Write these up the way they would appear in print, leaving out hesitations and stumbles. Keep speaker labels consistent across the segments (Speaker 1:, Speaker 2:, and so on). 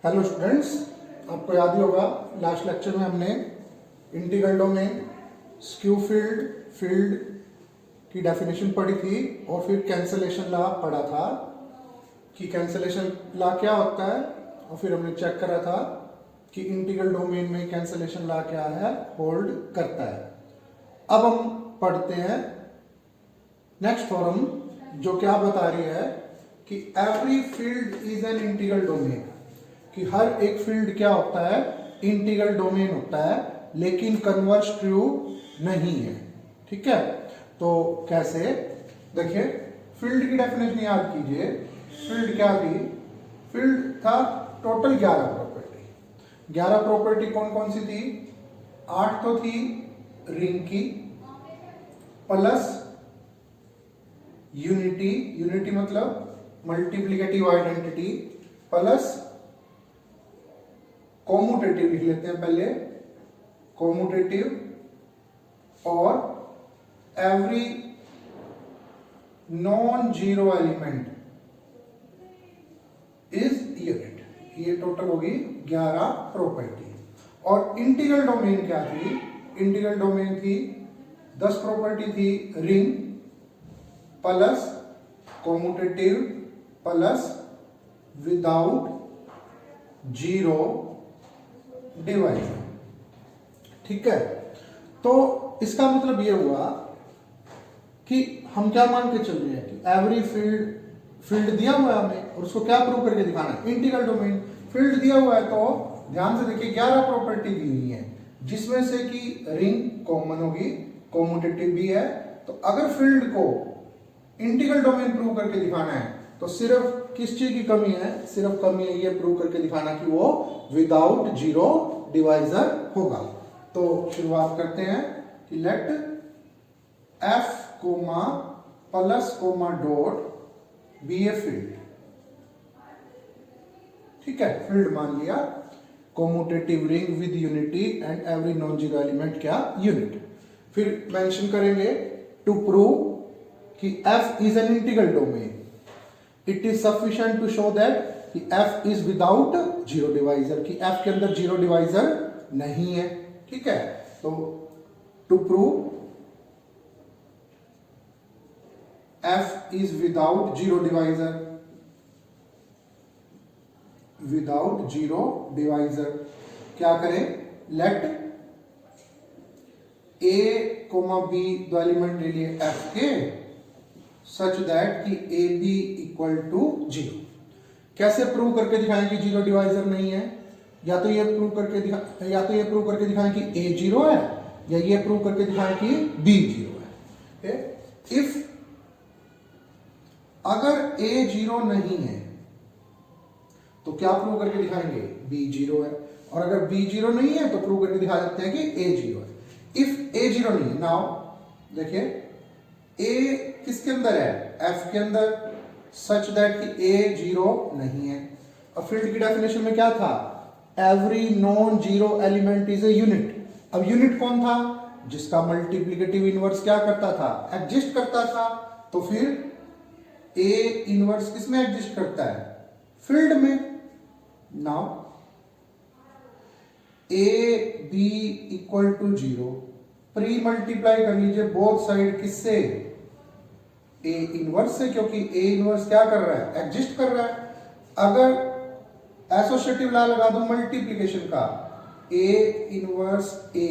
Speaker 1: Hello students, आपको याद ही होगा लास्ट लेक्चर में हमने integral domain, skew field, field की डेफिनेशन पढ़ी थी और फिर कैंसलेशन लॉ पढ़ा था कि कैंसलेशन लॉ क्या होता है, और फिर हमने चेक करा था कि इंटीग्रल डोमेन में कैंसलेशन लॉ क्या है, होल्ड करता है। अब हम पढ़ते हैं नेक्स्ट थ्योरम, जो क्या बता रही है कि every field is an integral domain, कि हर एक फील्ड क्या होता है, इंटीग्रल डोमेन होता है, लेकिन कन्वर्स ट्रू नहीं है। ठीक है, तो कैसे, देखिए फील्ड की डेफिनेशन याद कीजिए। फील्ड क्या थी? फील्ड था टोटल 11 प्रॉपर्टी। 11 प्रॉपर्टी कौन कौन सी थी? 8 तो थी रिंग की, प्लस यूनिटी, यूनिटी मतलब मल्टीप्लिकेटिव आइडेंटिटी, प्लस कॉम्यूटेटिव लिख लेते हैं पहले, कॉम्यूटेटिव, और every non zero element is unit. ये टोटल होगी 11 प्रॉपर्टी। और इंटीग्रल डोमेन क्या थी? इंटीग्रल डोमेन थी 10 प्रॉपर्टी थी ring, plus commutative, plus without zero divisor. ठीक है, तो इसका मतलब ये हुआ कि हम क्या मान के चल रहे हैं कि एवरी फील्ड दिया हुआ है हमें, और उसको क्या प्रूव करके दिखाना है? Integral domain. फील्ड दिया हुआ है तो ध्यान से देखिए 11 प्रॉपर्टी दी हुई है, जिसमें से कि रिंग कॉमन होगी, कॉम्यूटेटिव भी है। तो अगर फील्ड को इंटीग्रल डोमेन प्रूव करके दिखाना है तो सिर्फ किस चीज की कमी है? सिर्फ कमी है ये प्रूव करके दिखाना कि वो विदाउट जीरो डिवाइजर होगा। तो शुरुआत करते हैं कि let F comma plus comma dot be a field. ठीक है, फील्ड मान लिया, commutative ring with unity and every non zero element क्या? यूनिट। फिर मेंशन करेंगे टू प्रूव कि f is an integral domain, it is sufficient to show that कि f is without zero divisor, कि f के अंदर जीरो डिवाइजर नहीं है। ठीक है, तो to prove f is without zero divisor, without zero divisor क्या करें? लेट a कोमा b दो एलिमेंट ले लिए f के, सच दैट कि a b equal to zero. कैसे प्रूव करके दिखाएं कि जीरो डिवाइजर नहीं है? या तो ये प्रूव करके दिखाएं कि ए जीरो है, या ये प्रूव करके दिखाएं कि बी जीरो है। इफ अगर ए जीरो नहीं है तो क्या प्रूव करके दिखाएंगे? बी जीरो है। और अगर बी जीरो नहीं है तो प्रूव करके दिखा सकते हैं कि ए जीरो है। इफ ए जीरो नहीं है, नाउ देखिए ए किसके अंदर है? एफ के अंदर, सच दैट कि ए जीरो नहीं है। और फील्ड की डेफिनेशन में क्या था? Every non zero element is a unit. अब यूनिट कौन था? जिसका मल्टीप्लिकेटिव इनवर्स क्या करता था? एग्जिस्ट करता था। तो फिर ए इनवर्स किसमें एग्जिस्ट करता है? फील्ड में। Now a b equal to zero, pre multiply कर लीजिए बोथ साइड, किससे? ए इनवर्स से, क्योंकि ए इनवर्स क्या कर रहा है? एग्जिस्ट कर रहा है। अगर एसोसिएटिव लॉ लगा दो मल्टीप्लिकेशन का, ए इनवर्स ए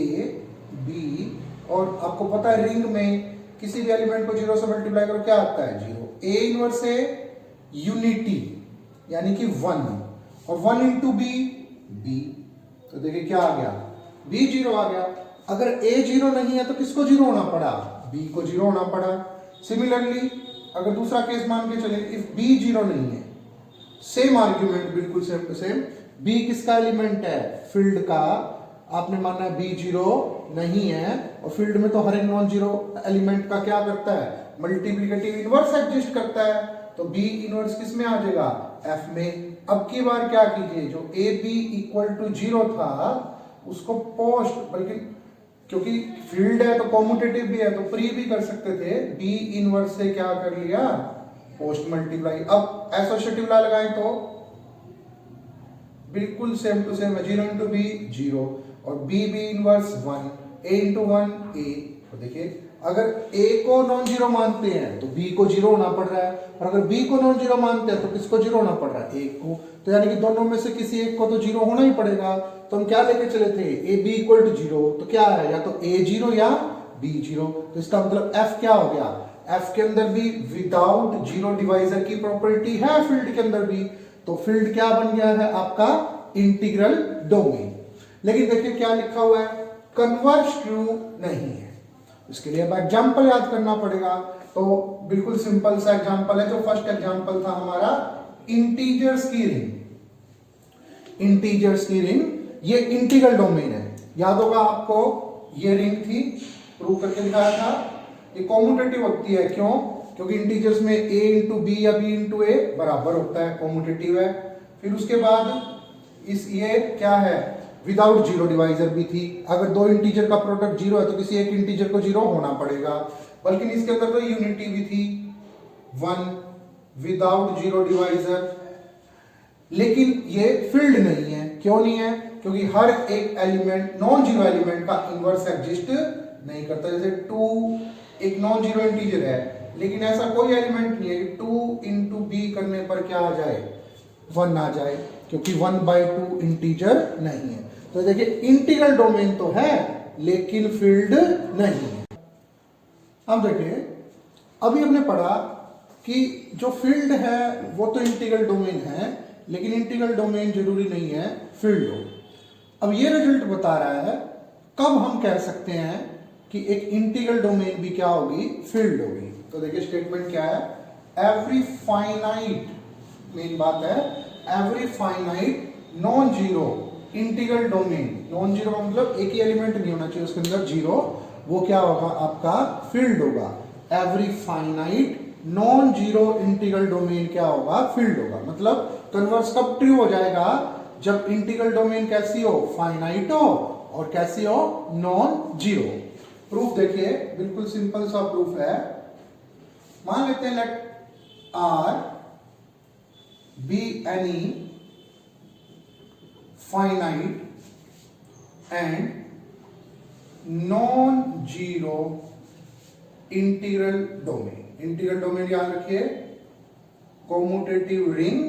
Speaker 1: बी, और आपको पता है रिंग में किसी भी एलिमेंट को जीरो से मल्टीप्लाई करो क्या आता है? Zero. A inverse A unity यानी कि 1, और 1 इंटू बी, बी। तो देखिए क्या आ गया? बी जीरो आ गया। अगर ए जीरो नहीं है तो किसको जीरो होना पड़ा? बी को जीरो होना पड़ा। सिमिलरली अगर दूसरा केस मान के चले, इफ बी जीरो नहीं है, सेम आर्ग्यूमेंट, बिल्कुल सेम टू सेम। बी किसका एलिमेंट है? फील्ड का। आपने माना है बी जीरो नहीं है, और फील्ड में तो हर एक नॉन जीरो एलिमेंट का क्या करता है? मल्टीप्लिकेटिव इनवर्स एग्जिस्ट करता है। तो बी इनवर्स किस में आ जाएगा? एफ में। अब की बार क्या कीजिए, जो a b equal to zero था उसको पोस्ट, बल्कि क्योंकि फील्ड है तो कॉम्यूटेटिव भी है तो प्री भी कर सकते थे, बी इनवर्स से क्या कर लिया? Post multiply. अब एसोसिएटिव लॉ लगाएं तो बिल्कुल सेम टू सेम है, 0 इंटू बी 0 और बी इनवर्स 1, ए इंटू 1 ए। तो देखिए अगर a को नॉन जीरो मानते हैं तो b को जीरो होना पड़ रहा है, और अगर b को नॉन जीरो मानते हैं तो किसको जीरो होना पड़ रहा है, a को। तो यानी कि दोनों में से किसी एक को तो जीरो होना ही पड़ेगा। तो हम क्या लेके चले थे, a b equal to zero, तो क्या है या तो a जीरो या b जीरो। तो इसका मतलब f क्या हो गया, f के अंदर भी विदाउट जीरो डिवाइजर की प्रॉपर्टी है फील्ड के अंदर भी। तो फील्ड क्या बन गया है आपका, इंटीग्रल डोमेन। लेकिन देखिए क्या लिखा हुआ है, कन्वर्ज ट्रू नहीं है। इसके लिए अब एग्जाम्पल याद करना पड़ेगा। तो बिल्कुल सिंपल सा एग्जाम्पल है, जो फर्स्ट एग्जाम्पल था हमारा इंटीजर्स की रिंग। इंटीजर्स की रिंग ये इंटीग्रल डोमेन है, याद होगा आपको, ये रिंग थी, प्रूव करके दिखाया था। ये कॉम्यूटेटिव होती है, क्यों, क्योंकि इंटीजर्स में a इंटू बी या b इंटू ए बराबर होता है, कॉम्यूटेटिव है। फिर उसके बाद इस ये क्या है, विदाउट जीरो डिवाइजर भी थी। अगर दो इंटीजर का प्रोडक्ट जीरो है तो किसी एक इंटीजर को जीरो होना पड़ेगा। बल्कि इसके अंदर तो यूनिटी भी थी 1 विदाउट जीरो डिवाइजर। लेकिन ये फील्ड नहीं है, क्यों नहीं है, क्योंकि हर एक एलिमेंट नॉन जीरो एलिमेंट का इनवर्स एग्जिस्ट नहीं करता। जैसे 2 एक नॉन जीरो इंटीजर है, लेकिन ऐसा कोई एलिमेंट नहीं है कि 2 इंटू बी करने पर क्या आ जाए, 1 आ जाए, क्योंकि 1/2 इंटीजर नहीं है। तो देखिए इंटीग्रल डोमेन तो है लेकिन फील्ड नहीं है। अब देखिए अभी हमने पढ़ा कि जो फील्ड है वो तो इंटीग्रल डोमेन है, लेकिन इंटीग्रल डोमेन जरूरी नहीं है फील्ड हो। अब ये रिजल्ट बता रहा है कब हम कह सकते हैं कि एक इंटीग्रल डोमेन भी क्या होगी, फील्ड होगी। तो देखिए स्टेटमेंट क्या है, एवरी फाइनाइट, मेन बात है, every finite non zero integral domain, non zero का मतलब एक ही एलिमेंट नहीं होना चाहिए उसके अंदर जीरो, वो क्या होगा आपका फील्ड होगा। Every finite non zero integral domain क्या होगा, फील्ड होगा। मतलब कन्वर्स कब ट्रू हो जाएगा, जब इंटीग्रल डोमेन कैसी हो, फाइनाइट हो, और कैसी हो, नॉन जीरो। प्रूफ देखिए बिल्कुल सिंपल सा प्रूफ है। मान लेते हैं let R be any finite and non-zero integral domain। Integral domain याद रखिए, commutative ring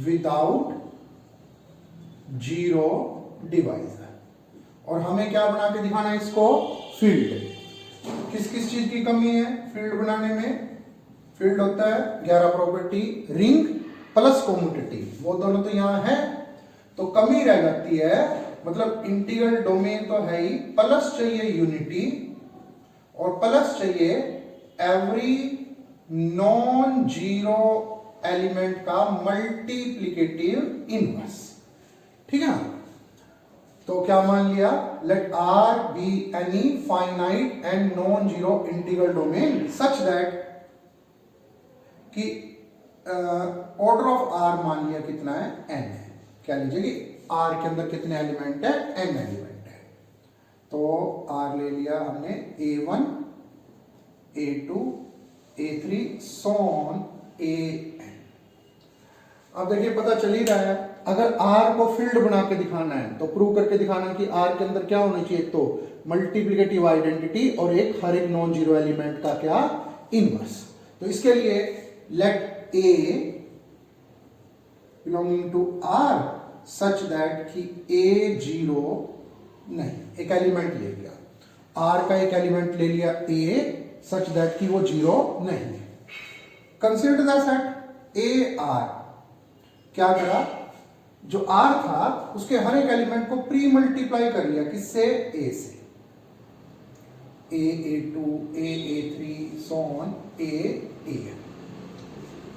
Speaker 1: without zero divisor. और हमें क्या बना के दिखाना है इसको, फील्ड। किस किस चीज की कमी है फील्ड बनाने में, फील्ड होता है 11 प्रॉपर्टी, रिंग प्लस कॉम्यूटेटिव, वो दोनों तो यहां है, तो कमी रह जाती है। मतलब इंटीग्रल डोमेन तो है ही, प्लस चाहिए यूनिटी, और प्लस चाहिए एवरी नॉन जीरो एलिमेंट का मल्टीप्लिकेटिव इनवर्स। ठीक है ना। तो क्या मान लिया, let R be any finite and non zero integral domain such that कि ऑर्डर ऑफ आर मान लिया कितना है, एन है। क्या लीजिए कि आर के अंदर कितने एलिमेंट है, एन एलिमेंट है। तो आर ले लिया हमने A1 A2 A3 so on AN। अब देखिए पता चल ही रहा है, अगर आर को फील्ड बना के दिखाना है तो प्रूव करके दिखाना कि आर के अंदर क्या होना चाहिए, तो मल्टीप्लिकेटिव आइडेंटिटी और एक हर एक नॉन जीरो एलिमेंट का क्या, इनवर्स। तो इसके लिए let A belonging to R such that कि A जीरो नहीं, एक एलिमेंट ले लिया, R का एक एलिमेंट ले लिया A such that कि वो जीरो नहीं है। Consider the set A R, क्या करा, जो R था उसके हर एक एलिमेंट को प्री मल्टीप्लाई कर लिया, किससे, A से, A A2 A A3 so on A A।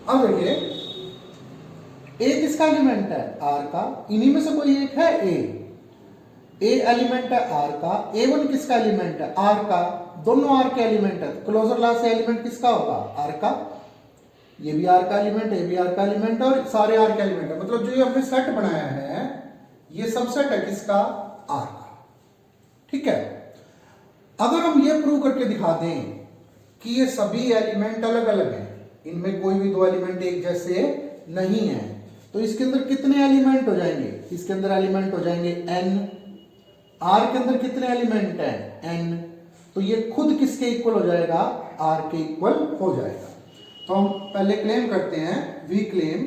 Speaker 1: अब देखिए ए किसका एलिमेंट है, आर का, इन्हीं में से कोई एक है ए एलिमेंट है आर का, A1 किसका एलिमेंट है, आर का, दोनों आर के एलिमेंट है। क्लोजर क्लास से एलिमेंट किसका होगा, आर का, ये भी आर का एलिमेंट है, ये भी आर का एलिमेंट है, और सारे आर के एलिमेंट है। मतलब जो ये हमने सेट बनाया है ये सबसेट है किसका, आर का। ठीक है। अगर हम ये प्रूव करके दिखा दें कि ये सभी एलिमेंट अलग अलग हैं, इनमें कोई भी दो एलिमेंट एक जैसे नहीं है, तो इसके अंदर कितने एलिमेंट हो जाएंगे? इसके अंदर एलिमेंट हो जाएंगे n। r के अंदर कितने एलिमेंट हैं? n। तो ये खुद किसके इक्वल हो जाएगा? r के इक्वल हो जाएगा। तो हम पहले क्लेम करते हैं, वी क्लेम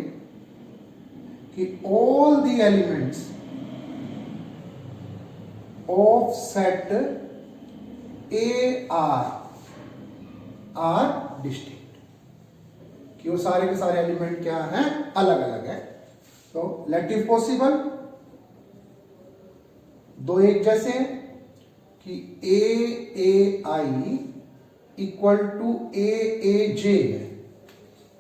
Speaker 1: कि all the elements of set A R distinct, कि वो सारे के सारे एलिमेंट क्या हैं? अलग अलग है। तो लेट इफ पॉसिबल, दो एक जैसे हैं कि ए आई इक्वल टू ए जे है।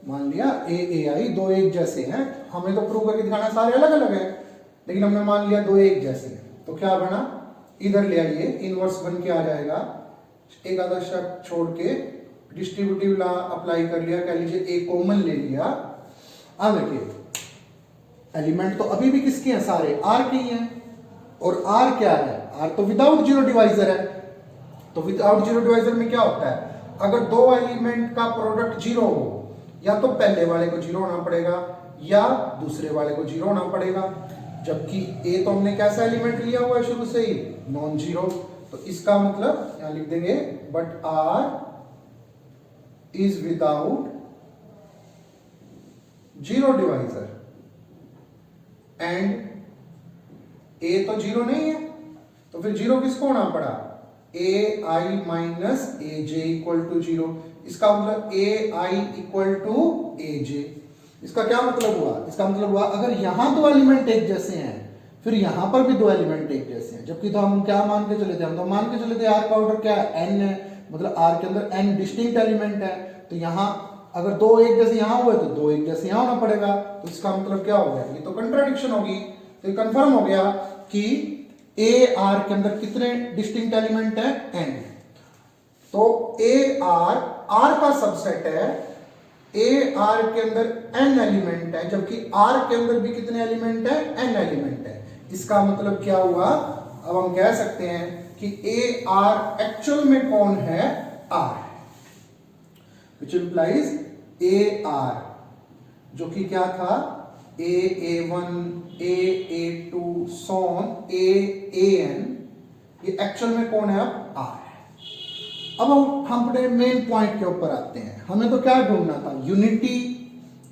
Speaker 1: मान लिया ए आई दो एक जैसे हैं, हमें तो प्रूव करके दिखाना सारे अलग अलग हैं, लेकिन हमने मान लिया दो एक जैसे हैं। तो क्या बना? इधर ले आइए, इनवर्स बन के आ जाएगा। एक आधा शब्द छोड़ के डिस्ट्रीब्यूटिव लॉ अप्लाई कर लिया, कह लीजिए ए कॉमन ले लिया। अब देखिए एलिमेंट तो अभी भी किसके हैं? सारे आर के ही हैं। और आर क्या है? आर तो विदाउट जीरो डिवाइजर है। तो विदाउट जीरो डिवाइजर में क्या होता है? अगर दो एलिमेंट का प्रोडक्ट जीरो हो, या तो पहले वाले को जीरो होना पड़ेगा या दूसरे वाले को जीरो होना पड़ेगा। जबकि ए तो हमने कैसा एलिमेंट लिया हुआ है शुरू से ही? Non zero. तो इसका मतलब यहां लिख देंगे but R is without zero divisor and A तो जीरो नहीं है, तो फिर जीरो किसको होना पड़ा? A I minus A J equal to zero. इसका मतलब ए आई इक्वल टू ए जे। इसका क्या मतलब हुआ? इसका मतलब हुआ अगर यहां दो एलिमेंट एक जैसे हैं, फिर यहां पर भी दो एलिमेंट एक जैसे हैं। जबकि तो हम क्या मान के चले थे? हम तो मान के चले थे आर का ऑर्डर क्या है? एन है, मतलब आर के अंदर एन डिस्टिंक्ट एलिमेंट है। तो यहां अगर दो एक जैसे यहां हुए तो दो एक जैसे यहां होना पड़ेगा। तो इसका मतलब क्या हो गया? ये तो कंट्राडिक्शन होगी। तो कंफर्म हो गया कि ए आर के अंदर कितने डिस्टिंक्ट एलिमेंट है? एन। तो ए आर का सबसेट है। ए आर के अंदर एन एलिमेंट है, जबकि आर के अंदर भी कितने एलिमेंट है? एन एलिमेंट है। इसका मतलब क्या हुआ? अब हम कह सकते हैं कि ए आर एक्चुअल में कौन है? आर है, विच इंप्लाइज ए आर, जो कि क्या था? ए1 ए2 सोन एन, ये एक्चुअल में कौन है? अब आर है। अब हम अपने मेन पॉइंट के ऊपर आते हैं। हमें तो क्या ढूंढना था? यूनिटी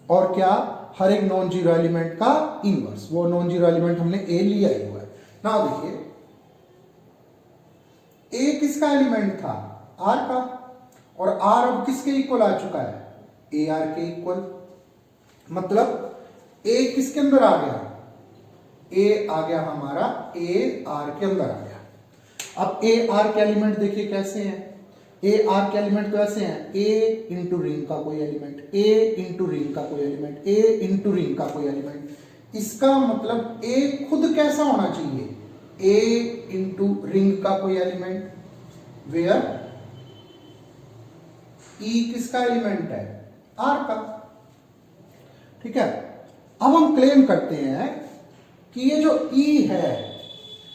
Speaker 1: और क्या? हर एक नॉन जीरो एलिमेंट का इनवर्स। वो नॉन जीरो एलिमेंट हमने ए लिया ही हुआ है ना। देखिए ए किसका एलिमेंट था? आर का। और आर अब किसके इक्वल आ चुका है? ए आर के इक्वल। मतलब ए किसके अंदर आ गया? ए आ गया हमारा ए आर के अंदर आ गया। अब ए आर के एलिमेंट देखिए कैसे हैं? ए आर के एलिमेंट तो ऐसे हैं, ए इंटू रिंग का कोई एलिमेंट, ए इंटू रिंग का कोई एलिमेंट, ए इंटू रिंग का कोई एलिमेंट। इसका मतलब ए खुद कैसा होना चाहिए? ए इंटू रिंग का कोई एलिमेंट, वेयर ई किसका एलिमेंट है? आर का। ठीक है। अब हम क्लेम करते हैं कि ये जो ई है,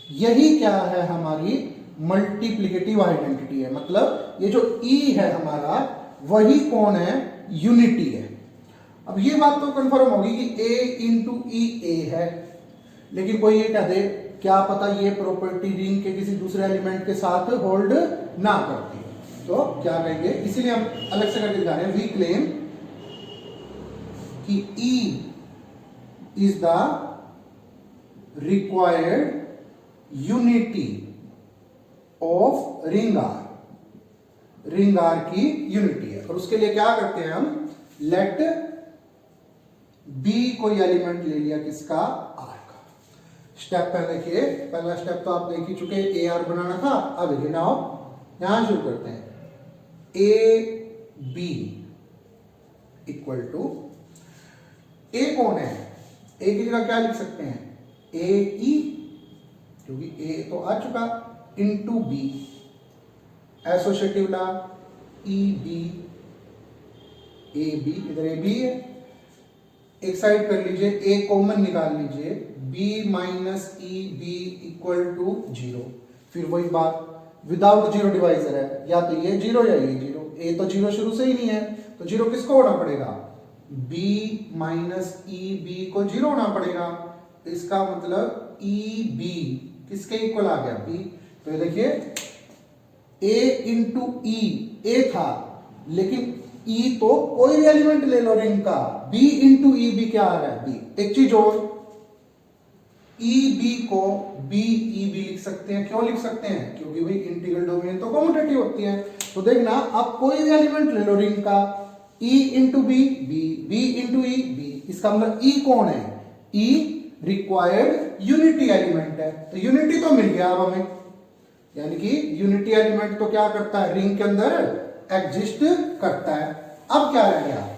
Speaker 1: यही क्या है? हमारी मल्टीप्लिकेटिव आइडेंटिटी है। मतलब ये जो ई है हमारा, वही कौन है? यूनिटी है। अब ये बात तो कंफर्म होगी कि ए इंटू ई ए है, लेकिन कोई ये कह दे क्या पता ये प्रॉपर्टी रिंग के किसी दूसरे एलिमेंट के साथ होल्ड ना करती है, तो क्या कहेंगे? इसीलिए हम अलग से करके दिखा रहे हैं। वी क्लेम कि e is the required unity of ring R. Ring R की यूनिटी है। और उसके लिए क्या करते हैं हम? लेट बी कोई एलिमेंट ले लिया, किसका? आर का। स्टेप पहले देखिए, पहला स्टेप तो आप देख ही चुके, ए आर बनाना था। अब देखिए नाउ यहां शुरू करते हैं। ए बी इक्वल टू, ए कौन है? ए की जगह क्या लिख सकते हैं? ए ई, क्योंकि ए तो आ चुका, into b, associative law, e b, a b, इधर ए बी है, एक साइड कर लीजिए, ए कॉमन निकाल लीजिए, b minus e b equal to zero. फिर वही बात, विदाउट जीरो डिवाइजर है, या तो ये जीरो या ये जीरो। ए तो जीरो शुरू से ही नहीं है, तो जीरो किसको होना पड़ेगा? b माइनस ई बी को 0 होना पड़ेगा। इसका मतलब ई बी किसके इक्वल आ गया, b। तो ये देखिए a इंटू ई, ए था लेकिन e तो कोई भी एलिमेंट ले लो रिंग का, b इंटू ई बी क्या आ रहा है, b। एक चीज और, ई बी को बी ई बी लिख सकते हैं। क्यों लिख सकते हैं, क्योंकि भाई इंटीग्रल डोमेन तो कम्यूटेटिव होती है। तो देखना आप कोई भी एलिमेंट ले लो रिंग का, e into b b, b into e b. इसका मतलब e कौन है, e रिक्वायर्ड यूनिटी एलिमेंट है। तो यूनिटी तो मिल गया अब हमें, यानी कि यूनिटी एलिमेंट तो क्या करता है, रिंग के अंदर एग्जिस्ट करता है। अब क्या रह गया,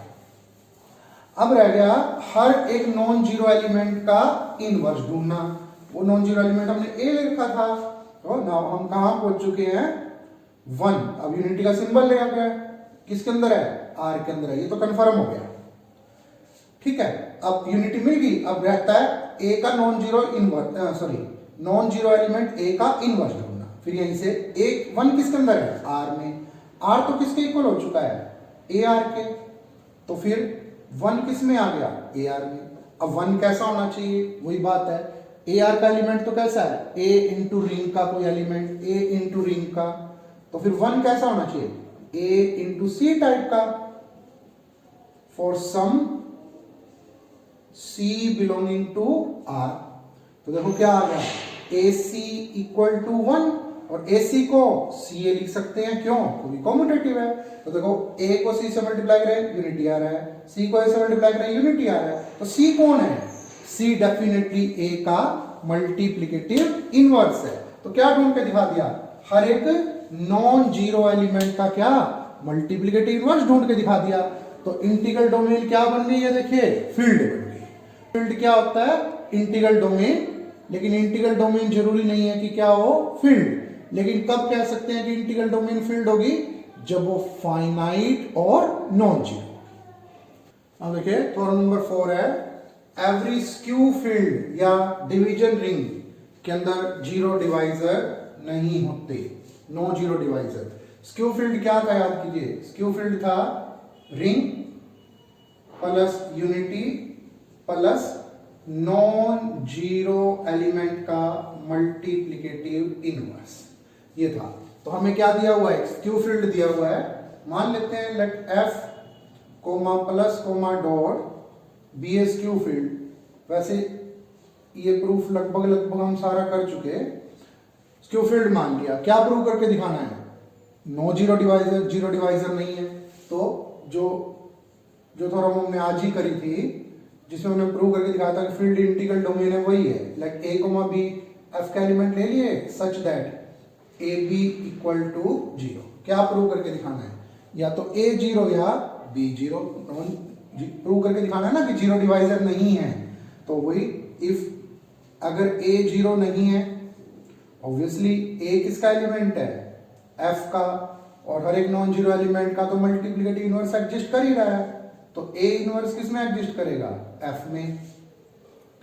Speaker 1: अब रह गया हर एक नॉन जीरो एलिमेंट का इनवर्स ढूंढना। वो नॉन जीरो एलिमेंट हमने ए ले रखा था, तो नाउ हम कहां पहुंच चुके हैं, 1। अब यूनिटी का सिंबल ले आ गया, किसके अंदर है, आर के अंदर है। ये तो कंफर्म हो गया, ठीक है। अब यूनिटी मिल गई, अब रहता है ए का non zero inverse, sorry non zero element A का इनवर्स ढूंढना। फिर यहीं से एक 1 किसके अंदर है, आर में। आर तो किसके इक्वल हो चुका है, ए आर के। तो फिर 1 किस में आ गया, ए आर में। अब 1 कैसा होना चाहिए, वही बात है, ए आर का एलिमेंट तो कैसा है, ए इंटू रिंग का कोई एलिमेंट, ए इंटू रिंग का। तो फिर 1 कैसा होना चाहिए, ए इंटू सी टाइप का, for some c belonging to R. तो देखो क्या आ गया, ए सी इक्वल टू 1, और ए सी को सी ए लिख सकते हैं। क्यों, क्योंकि कॉम्यूटेटिव है। तो देखो ए को सी से मल्टीप्लाई करें, यूनिटी आ रहा है, सी को ए से मल्टीप्लाई करें, यूनिटी आ रहा है। तो सी कौन है, सी डेफिनेटली ए का मल्टीप्लिकेटिव इनवर्स है। तो क्या ढूंढ के दिखा दिया, हर एक नॉन जीरो एलिमेंट का क्या मल्टीप्लिकेटिव इनवर्स ढूंढ के दिखा दिया। तो इंटीग्रल डोमेन क्या बन गई है, देखिए फील्ड बन गई। फील्ड क्या होता है, इंटीग्रल डोमेन। लेकिन इंटीग्रल डोमेन जरूरी नहीं है कि क्या हो, फील्ड। लेकिन कब कह सकते हैं कि इंटीग्रल डोमेन फील्ड होगी, जब वो फाइनाइट और नॉन जीरो। अब देखिए थोड़ा नंबर 4 है, एवरी स्क्यू फील्ड या डिवीजन रिंग के अंदर जीरो डिवाइजर नहीं होते, no zero divisor. Skew field क्या था, याद कीजिए, स्क्यू फील्ड था ring plus unity plus non zero element का मल्टीप्लिकेटिव इनवर्स, ये था। तो हमें क्या दिया हुआ है, स्क्यू फील्ड दिया हुआ है। मान लेते हैं let F comma plus comma dot be a skew field. वैसे ये प्रूफ लगभग हम सारा कर चुके। स्क्यू फील्ड मान लिया, क्या प्रूव करके दिखाना है, no zero divisor, zero divisor नहीं है। तो जो थोड़ा हमने आज ही करी थी, जिसमें हमने प्रूव करके दिखाया था कि फील्ड इंटीग्रल डोमेन है, वही है। Like a comma b, F का एलिमेंट ले लिए such that a b equal to 0। क्या प्रूव करके दिखाना है, या तो ए 0 या बी 0 प्रूव करके दिखाना है ना, कि जीरो डिवाइजर नहीं है। तो वही, इफ अगर ए 0 नहीं है, ऑब्वियसली ए किसका एलिमेंट है, एफ का, और हर एक नॉन जीरो एलिमेंट का तो मल्टीप्लिकेटिव इनवर्स एग्जिस्ट कर ही रहा है। तो ए इनवर्स किस में एग्जिस्ट करेगा, एफ में।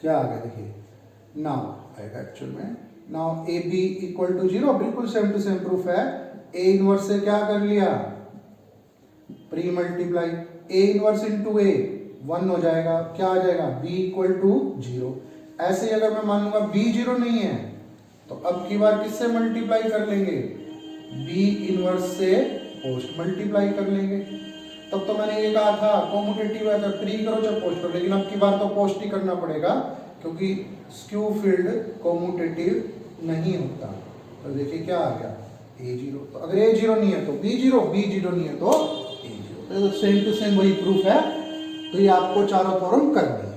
Speaker 1: क्या आ गया देखिए, नाउ आएगा एक्चुअल में, now a b equal to 0, बिल्कुल सेम टू सेम प्रूफ है। ए इनवर्स से क्या कर लिया, premultiply, A inverse into A 1 हो जाएगा, क्या आ जाएगा, बी इक्वल टू 0। ऐसे ही अगर मैं मान लूंगा बी 0 नहीं है, तो अब की बार किससे मल्टीप्लाई कर लेंगे, बी इनवर्स से पोस्ट मल्टीप्लाई कर लेंगे। तब तो मैंने ये कहा था कॉम्यूटेटिव है, तो प्री करो चाहे पोस्ट करो, लेकिन अब की बार तो पोस्ट ही करना पड़ेगा, क्योंकि स्क्यू फील्ड कॉम्यूटेटिव नहीं होता। तो देखिए क्या आ गया, ए 0। तो अगर ए 0 नहीं है तो बी 0, बी 0 नहीं है तो ए 0। तो सेम टू सेम वही प्रूफ है। तो ये आपको चारों थ्योरम कर दिया।